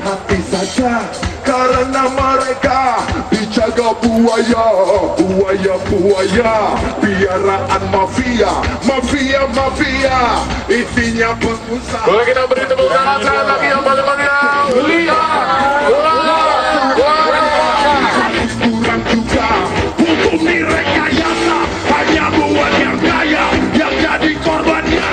hati saja, karena mereka dijaga buaya, buaya, piaraan mafia, mafia, intinya pengusaha. Boleh kita beri tepuk tangan sekali lagi yang paling meriah. Kurang juga untuk direkayasa, hanya buat yang kaya yang jadi korbannya.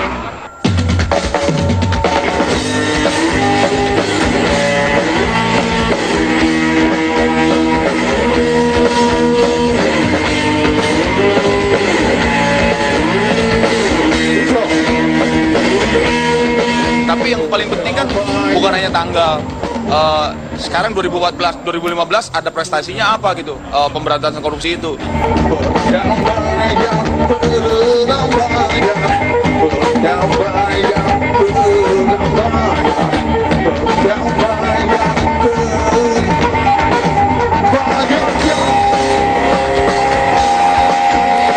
Tapi yang paling penting kan bukan hanya tanggal. Sekarang 2014, 2015 ada prestasinya apa gitu, pemberantasan korupsi itu.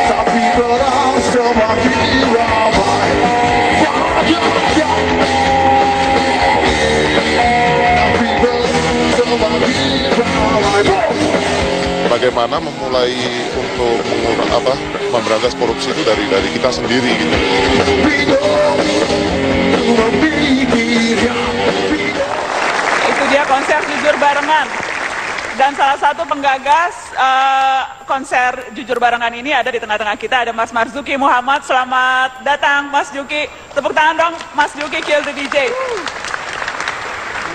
Tapi terang semakin ramai. Bagaimana memulai untuk memberantas korupsi itu dari kita sendiri gitu. Itu dia konser Jujur Barengan. Dan salah satu penggagas konser Jujur Barengan ini ada di tengah-tengah kita, ada Mas Marzuki Muhammad. Selamat datang Mas Juki. Tepuk tangan dong Mas Juki, Kill the DJ.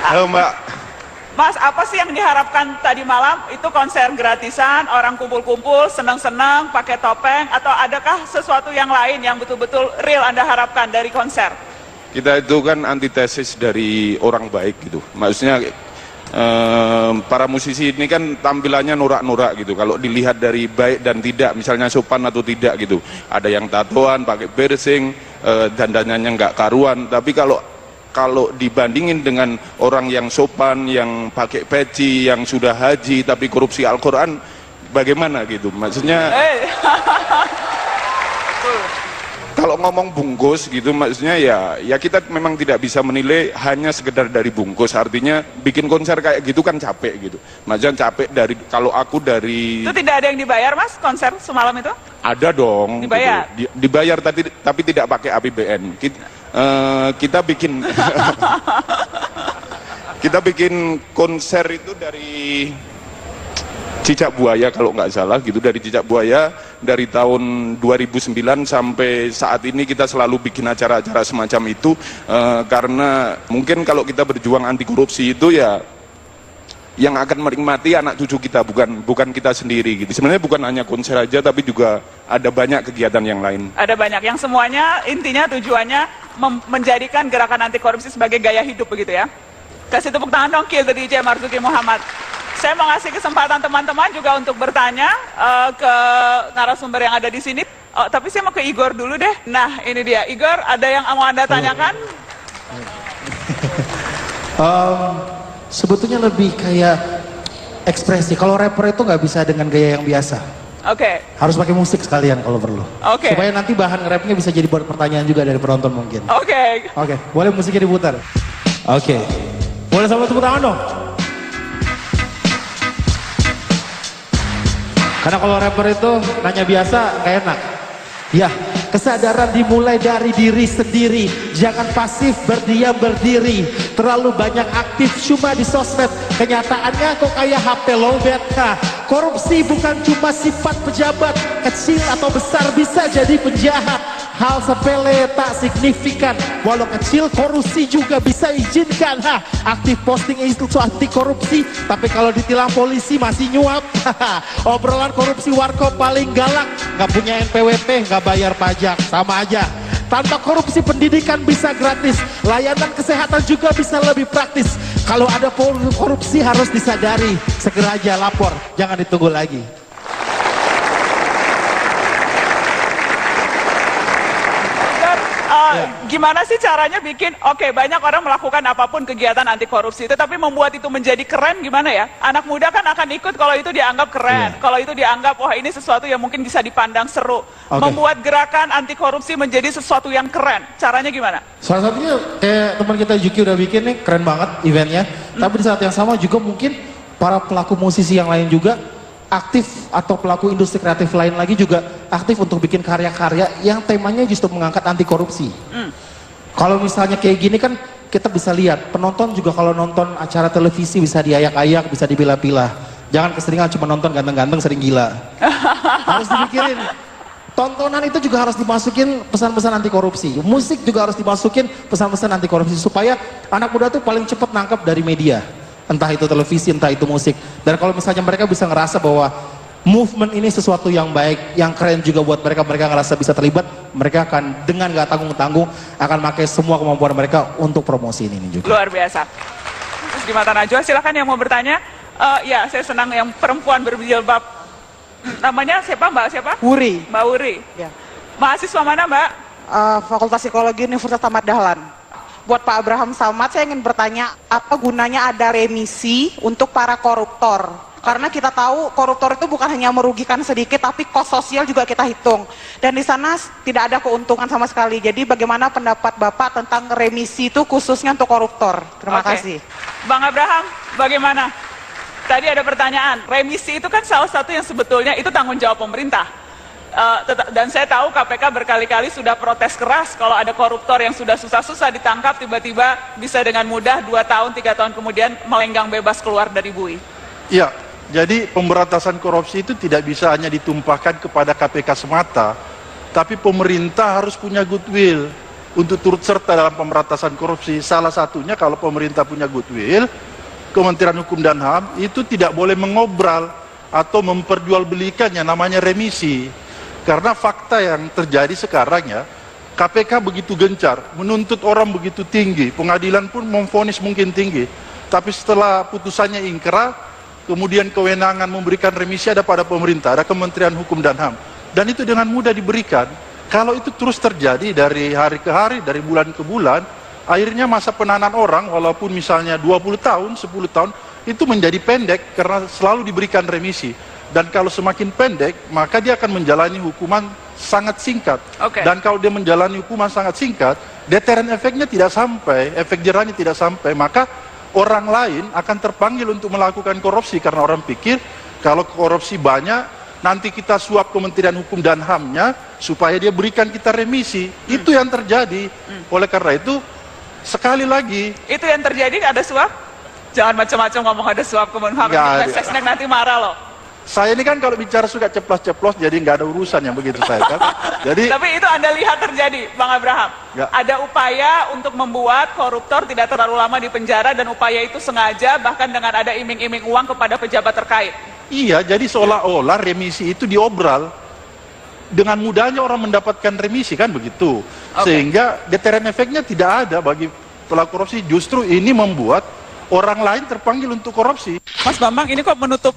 Halo Mbak. Mas, apa sih yang diharapkan tadi malam? Itu konser gratisan, orang kumpul-kumpul, senang-senang, pakai topeng, atau adakah sesuatu yang lain yang betul-betul real Anda harapkan dari konser? Kita itu kan antitesis dari orang baik gitu. Maksudnya para musisi ini kan tampilannya norak-norak gitu. Kalau dilihat dari baik dan tidak, misalnya sopan atau tidak gitu. Ada yang tatoan, pakai piercing, dandanannya nggak karuan. Tapi kalau dibandingin dengan orang yang sopan, yang pakai peci, yang sudah haji tapi korupsi Al-Quran, bagaimana gitu? Maksudnya kalau ngomong bungkus gitu, maksudnya ya kita memang tidak bisa menilai hanya sekedar dari bungkus. Artinya bikin konser kayak gitu kan capek gitu. Maksudnya capek dari, kalau aku dari... Itu tidak ada yang dibayar Mas, konser semalam itu? Ada dong. Dibayar? Gitu. Dibayar tapi tidak pakai APBN. Kita bikin kita bikin konser itu dari Cicak Buaya kalau nggak salah gitu, dari Cicak Buaya dari tahun 2009 sampai saat ini kita selalu bikin acara-acara semacam itu, karena mungkin kalau kita berjuang anti korupsi itu ya yang akan menikmati anak cucu kita, bukan kita sendiri gitu. Sebenarnya bukan hanya konser aja, tapi juga ada banyak kegiatan yang lain. Ada banyak, yang semuanya intinya tujuannya menjadikan gerakan anti korupsi sebagai gaya hidup begitu ya. Kasih tepuk tangan dong Kill the DJ Marzuki Muhammad. Saya mau ngasih kesempatan teman-teman juga untuk bertanya ke narasumber yang ada di sini. Tapi saya mau ke Igor dulu deh. Nah ini dia, Igor, ada yang mau Anda tanyakan? Sebetulnya lebih kayak ekspresi. Kalau rapper itu nggak bisa dengan gaya yang biasa. Oke. Harus pakai musik sekalian kalau perlu. Oke. Supaya nanti bahan rapnya bisa jadi buat pertanyaan juga dari penonton mungkin. Oke. Boleh musiknya diputar? Oke. Boleh sama tepuk tangan dong? Karena kalau rapper itu nanya biasa nggak enak. Ya, kesadaran dimulai dari diri sendiri. Jangan pasif berdiam berdiri. Terlalu banyak aktif cuma di sosmed. Kenyataannya kok kayak HP lowbat. Nah, korupsi bukan cuma sifat pejabat. Kecil atau besar bisa jadi penjahat. Hal sepele tak signifikan. Walau kecil korupsi juga bisa izinkan. Aktif posting isu anti korupsi, tapi kalau ditilang polisi masih nyuap. Obrolan korupsi warkop paling galak. Gak punya NPWP, gak bayar pajak, sama aja. Tanpa korupsi pendidikan bisa gratis, layanan kesehatan juga bisa lebih praktis. Kalau ada korupsi harus disadari, segera aja lapor, jangan ditunggu lagi. Gimana sih caranya bikin, banyak orang melakukan apapun kegiatan anti korupsi itu, tapi membuat itu menjadi keren gimana ya? Anak muda kan akan ikut kalau itu dianggap keren, kalau itu dianggap, wah ini sesuatu yang mungkin bisa dipandang seru. Membuat gerakan anti korupsi menjadi sesuatu yang keren, caranya gimana? Salah satunya kayak teman kita Juki udah bikin nih, keren banget eventnya. Tapi di saat yang sama juga mungkin para pelaku musisi yang lain juga aktif, atau pelaku industri kreatif lain lagi juga aktif untuk bikin karya-karya yang temanya justru mengangkat anti korupsi. Kalau misalnya kayak gini kan kita bisa lihat, penonton juga kalau nonton acara televisi bisa diayak-ayak, bisa dipilah-pilah. Jangan keseringan cuma nonton ganteng-ganteng sering gila. Harus dipikirin. Tontonan itu juga harus dimasukin pesan-pesan anti korupsi. Musik juga harus dimasukin pesan-pesan anti korupsi supaya anak muda tuh paling cepat nangkap dari media. Entah itu televisi, entah itu musik. Dan kalau misalnya mereka bisa ngerasa bahwa movement ini sesuatu yang baik, yang keren juga buat mereka, mereka ngerasa bisa terlibat, mereka akan dengan gak tanggung-tanggung akan pakai semua kemampuan mereka untuk promosi ini juga. Luar biasa. Terus di mata Najwa, silakan yang mau bertanya. Ya, saya senang yang perempuan berjilbab. Namanya siapa, Mbak? Siapa? Wuri. Mbak Wuri. Ya. Mahasiswa mana, Mbak? Fakultas Psikologi Universitas Ahmad Dahlan. Buat Pak Abraham Samad, saya ingin bertanya, apa gunanya ada remisi untuk para koruptor? Karena kita tahu koruptor itu bukan hanya merugikan sedikit, tapi kos sosial juga kita hitung. Dan di sana tidak ada keuntungan sama sekali. Jadi bagaimana pendapat Bapak tentang remisi itu khususnya untuk koruptor? Terima kasih. Bang Abraham, bagaimana? Tadi ada pertanyaan, remisi itu kan salah satu yang sebetulnya itu tanggung jawab pemerintah. Dan saya tahu KPK berkali-kali sudah protes keras kalau ada koruptor yang sudah susah-susah ditangkap, tiba-tiba bisa dengan mudah 2 tahun, 3 tahun kemudian melenggang bebas keluar dari bui. Iya, jadi pemberantasan korupsi itu tidak bisa hanya ditumpahkan kepada KPK semata, tapi pemerintah harus punya goodwill untuk turut serta dalam pemberantasan korupsi. Salah satunya kalau pemerintah punya goodwill, Kementerian Hukum dan HAM itu tidak boleh mengobral atau memperjualbelikannya namanya remisi. Karena fakta yang terjadi sekarang ya, KPK begitu gencar, menuntut orang begitu tinggi, pengadilan pun memvonis mungkin tinggi. Tapi setelah putusannya ingkrah, kemudian kewenangan memberikan remisi ada pada pemerintah, ada Kementerian Hukum dan HAM. Dan itu dengan mudah diberikan. Kalau itu terus terjadi dari hari ke hari, dari bulan ke bulan, akhirnya masa penahanan orang, walaupun misalnya 20 tahun, 10 tahun, itu menjadi pendek karena selalu diberikan remisi. Dan kalau semakin pendek, maka dia akan menjalani hukuman sangat singkat. Dan kalau dia menjalani hukuman sangat singkat, deteren efeknya tidak sampai, efek jerahnya tidak sampai, maka orang lain akan terpanggil untuk melakukan korupsi. Karena orang pikir, kalau korupsi banyak, nanti kita suap Kementerian Hukum dan HAM-nya, supaya dia berikan kita remisi. Itu yang terjadi. Oleh karena itu, sekali lagi. Itu yang terjadi, ada suap? Jangan macam-macam ngomong ada suap Kemenham, Sesnek nanti marah loh. Saya ini kan kalau bicara suka ceplos-ceplos, jadi nggak ada urusan yang begitu saya kan. Jadi. Tapi itu Anda lihat terjadi, Bang Abraham. Ya. Ada upaya untuk membuat koruptor tidak terlalu lama di penjara, dan upaya itu sengaja bahkan dengan ada iming-iming uang kepada pejabat terkait. Iya, jadi seolah-olah remisi itu diobral. Dengan mudahnya orang mendapatkan remisi kan begitu. Sehingga deteren efeknya tidak ada bagi pelaku korupsi. Justru ini membuat orang lain terpanggil untuk korupsi. Mas Bambang, ini kok menutup